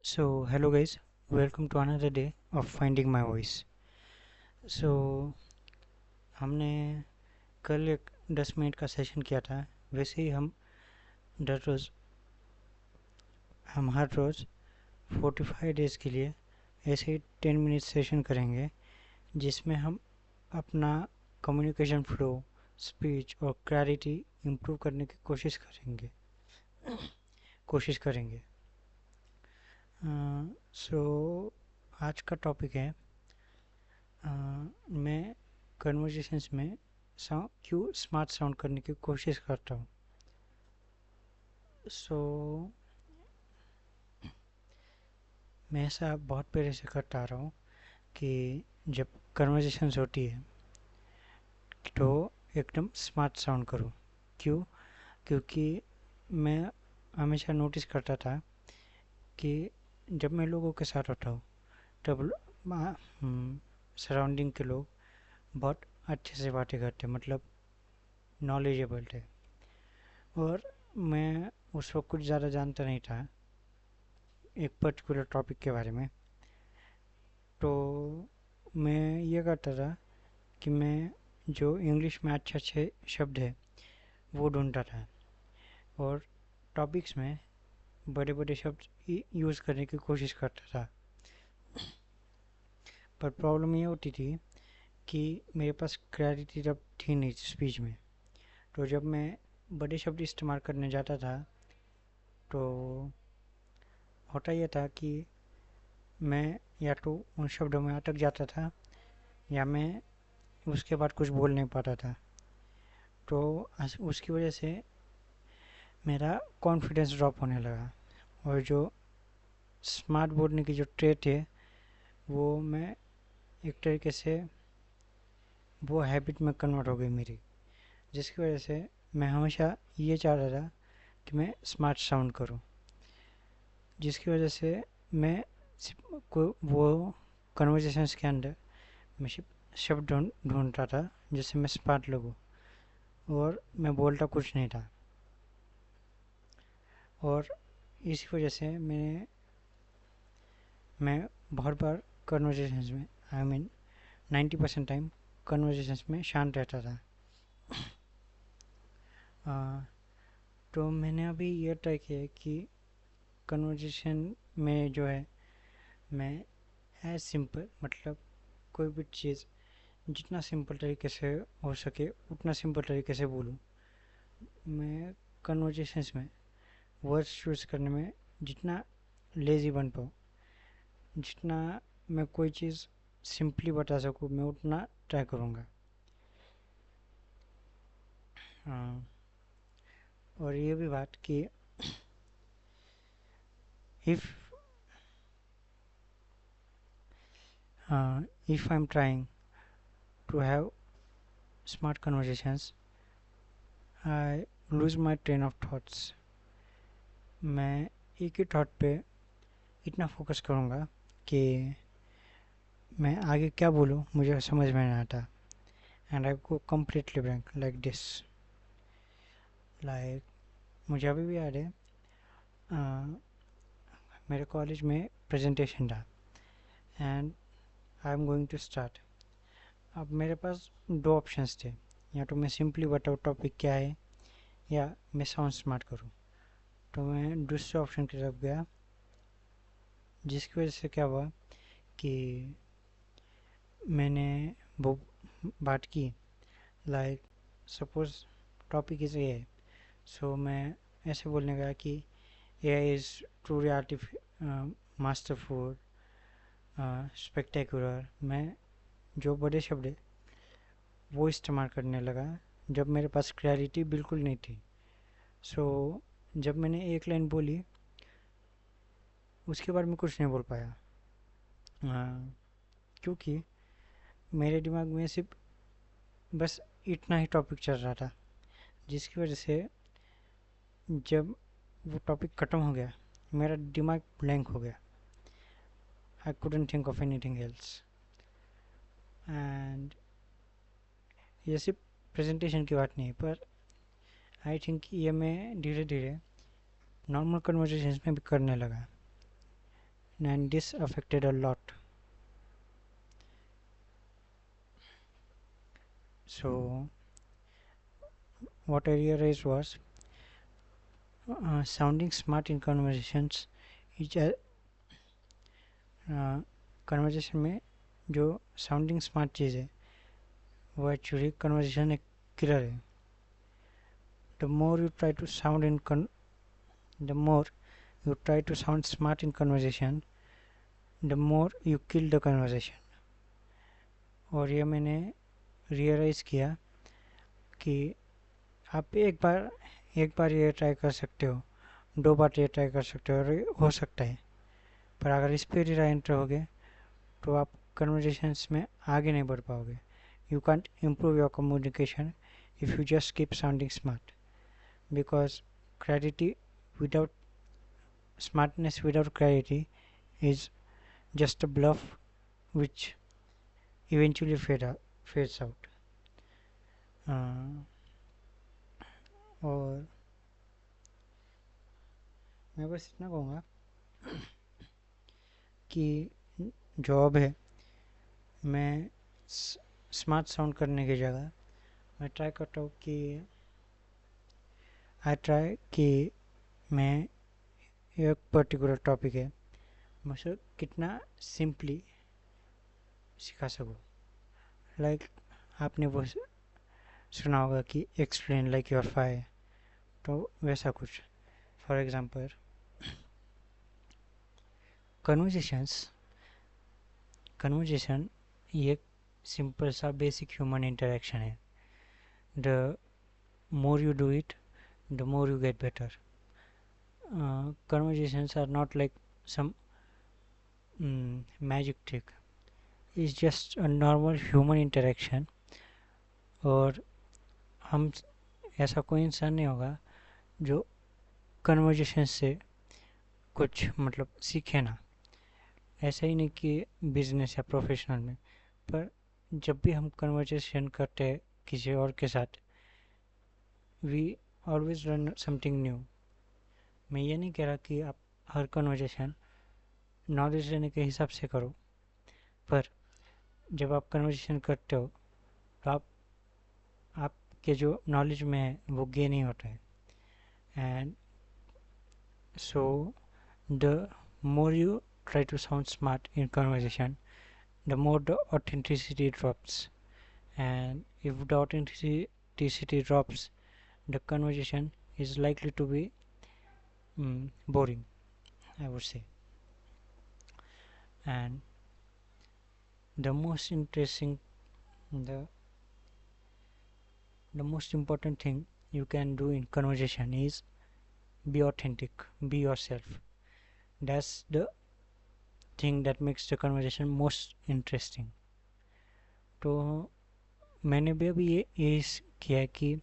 So, hello guys, welcome to another day of Finding My Voice. So, हमने कल एक 10 minute का session किया था। वैसे ही हर रोज़ हम हर रोज़ 45 डेज़ के लिए ऐसे ही 10 मिनट सेशन करेंगे, जिसमें हम अपना कम्युनिकेशन फ्लो, स्पीच और क्लैरिटी इम्प्रूव करने की कोशिश करेंगे। सो आज का टॉपिक है मैं कन्वर्जेशंस में क्यों स्मार्ट साउंड करने की कोशिश करता हूँ। सो मैं ऐसा बहुत पहले से करता आ रहा हूँ कि जब कन्वर्जेशंस होती है तो एकदम स्मार्ट साउंड करूँ। क्यों? क्योंकि मैं हमेशा नोटिस करता था कि जब मैं लोगों के साथ होता हूँ तब सराउंडिंग के लोग बहुत अच्छे से बातें करते, मतलब नॉलेजेबल थे, और मैं उस वक्त कुछ ज़्यादा जानता नहीं था एक पर्टिकुलर टॉपिक के बारे में। तो मैं ये करता था कि मैं जो इंग्लिश में अच्छे अच्छे शब्द है वो ढूंढता था, और टॉपिक्स में बड़े बड़े शब्द यूज़ करने की कोशिश करता था। पर प्रॉब्लम ये होती थी कि मेरे पास क्लैरिटी तब थी नहीं स्पीच में। तो जब मैं बड़े शब्द इस्तेमाल करने जाता था तो होता यह था कि मैं या तो उन शब्दों में अटक जाता था या मैं उसके बाद कुछ बोल नहीं पाता था। तो उसकी वजह से मेरा कॉन्फिडेंस ड्रॉप होने लगा, और जो स्मार्ट बोलने की जो ट्रेट है वो मैं एक तरीके से वो हैबिट में कन्वर्ट हो गई मेरी, जिसकी वजह से मैं हमेशा ये चाहता था कि मैं स्मार्ट साउंड करूं, जिसकी वजह से मैं को वो कन्वर्जेशंस के अंदर मैं शब्द ढूंढता था जिससे मैं स्मार्ट लगूं, और मैं बोलता कुछ नहीं था। और इसी वजह से मैं बहुत बार कन्वर्जेशंस में, आई मीन 90% टाइम कन्वर्जेशंस में शांत रहता था। तो मैंने अभी ये ट्राई किया है कि कन्वर्जेशन में जो है मैं एज सिंपल, मतलब कोई भी चीज़ जितना सिंपल तरीके से हो सके उतना सिंपल तरीके से बोलूँ। मैं कन्वर्जेशंस में वर्ड्स चूज़ करने में जितना लेज़ी बन पाऊँ, जितना मैं कोई चीज़ सिंपली बता सकूँ, मैं उतना ट्राई करूँगा। और ये भी बात कि if if I'm trying to have smart conversations, I lose my train of thoughts. मैं एक ही थॉट पे इतना फोकस करूँगा कि मैं आगे क्या बोलूँ मुझे समझ में नहीं आता, and I go completely blank like this. Like मुझे अभी भी याद है, मेरे कॉलेज में प्रेजेंटेशन था and I am going to start. अब मेरे पास दो ऑप्शंस थे, या तो मैं सिंपली बताऊँ टॉपिक क्या है या मैं साउंड स्मार्ट करूँ। तो मैं दूसरे ऑप्शन की तरफ गया, जिसकी वजह से क्या हुआ कि मैंने वो बात की, like suppose topic is A I. So मैं ऐसे बोलने गया कि A I is truly masterful, spectacular. मैं जो बड़े शब्द है वो इस्तेमाल करने लगा जब मेरे पास क्लैरिटी बिल्कुल नहीं थी। सो जब मैंने एक लाइन बोली उसके बाद मैं कुछ नहीं बोल पाया, क्योंकि मेरे दिमाग में सिर्फ बस इतना ही टॉपिक चल रहा था, जिसकी वजह से जब वो टॉपिक ख़त्म हो गया मेरा दिमाग ब्लैंक हो गया। I couldn't think of anything else. And ये सिर्फ प्रेजेंटेशन की बात नहीं है, पर आई थिंक ये मैं धीरे धीरे नॉर्मल कन्वर्सेशंस में भी करने लगा। and this affected a lot. So what I realized was sounding smart in conversations is conversation में जो साउंडिंग स्मार्ट चीज़ है वो एक्चुअली कन्वर्जेशन एक किलर है. The more you try to sound in the more you try to sound smart in conversation, the more you kill the conversation. और ये मैंने रियलाइज़ किया कि आप एक बार ये ट्राई कर सकते हो, 2 बार ये ट्राई कर सकते हो और हो सकता है, पर अगर इस पर रिलायंट रहोगे तो आप कन्वर्जेशंस में आगे नहीं बढ़ पाओगे. You can't improve your communication if you just keep sounding smart, because clarity without smartness without clarity is just a bluff which eventually fades out. और मैं बस इतना कहूँगा कि जॉब है, मैं स्मार्ट साउंड करने की जगह मैं ट्राई करता हूँ कि मैं एक पर्टिकुलर टॉपिक है मैं उसे कितना सिंपली सिखा सकूँ. लाइक आपने वो सुना होगा कि एक्सप्लेन लाइक योर फायर, तो वैसा कुछ. फॉर एग्जांपल कन्वर्जेशन ये सिंपल सा बेसिक ह्यूमन इंटरेक्शन है. The more you do it, the more you get better. Conversations are not like some magic trick. It's just a normal human interaction. और हम ऐसा कोई इंसान नहीं होगा जो कन्वर्जेशन से कुछ मतलब सीखे ना. ऐसा ही नहीं कि बिजनेस या प्रोफेशनल में, पर जब भी हम कन्वर्जेशन करते हैं किसी और के साथ, we always learn something new. मैं ये नहीं कह रहा कि आप हर कन्वर्जेशन नॉलेज लेने के हिसाब से करो, पर जब आप कन्वर्जेशन करते हो तो आपके जो नॉलेज में है वो गेन ही होता है. And so the more you try to sound smart in conversation, the more the authenticity drops. And if the authenticity drops, the conversation is likely to be boring, I would say. And the most important thing you can do in conversation is be authentic, be yourself. That's the thing that makes the conversation most interesting. तो मैंने भी अभी ये किया है कि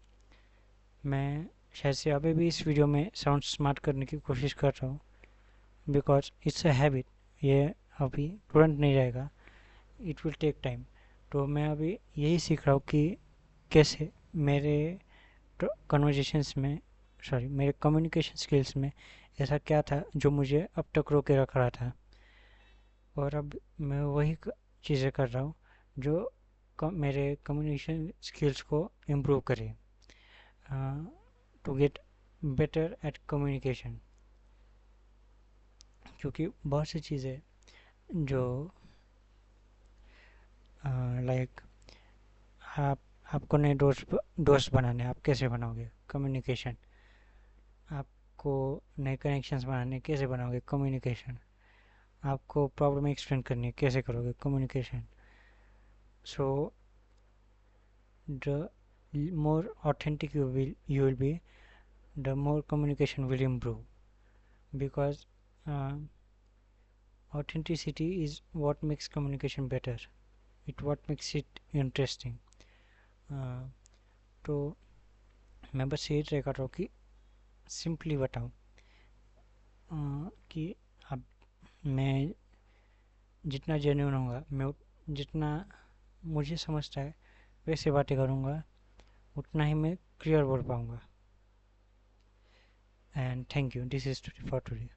मैं शायद से अभी भी इस वीडियो में साउंड स्मार्ट करने की कोशिश कर रहा हूँ, बिकॉज इट्स अ हैबिट. ये अभी तुरंत नहीं रहेगा, इट विल टेक टाइम. तो मैं अभी यही सीख रहा हूँ कि कैसे मेरे कन्वर्जेशंस में मेरे कम्युनिकेशन स्किल्स में ऐसा क्या था जो मुझे अब तक रोके रख रहा था, और अब मैं वही चीज़ें कर रहा हूँ जो मेरे कम्युनिकेशन स्किल्स को इम्प्रूव करे, to get better at communication. क्योंकि बहुत सी चीज़ें जो लाइक आपको नए दोस्त बनाने, आप कैसे बनाओगे? कम्युनिकेशन. आपको नए कनेक्शंस बनाने कैसे बनाओगे? कम्युनिकेशन. आपको प्रॉब्लम एक्सप्लेन करनी है, कैसे करोगे? Communication. So the more authentic you will be, the more communication will improve, because authenticity is what makes communication better, it what makes it interesting. तो मैं बस यही ट्राई कर रहा हूँ कि सिंपली बताऊँ कि अब मैं जितना जेन्युइन होगा, मैं जितना मुझे समझता है वैसे बातें करूँगा, उतना ही मैं क्लियर बोल पाऊँगा. And thank you. This is for today.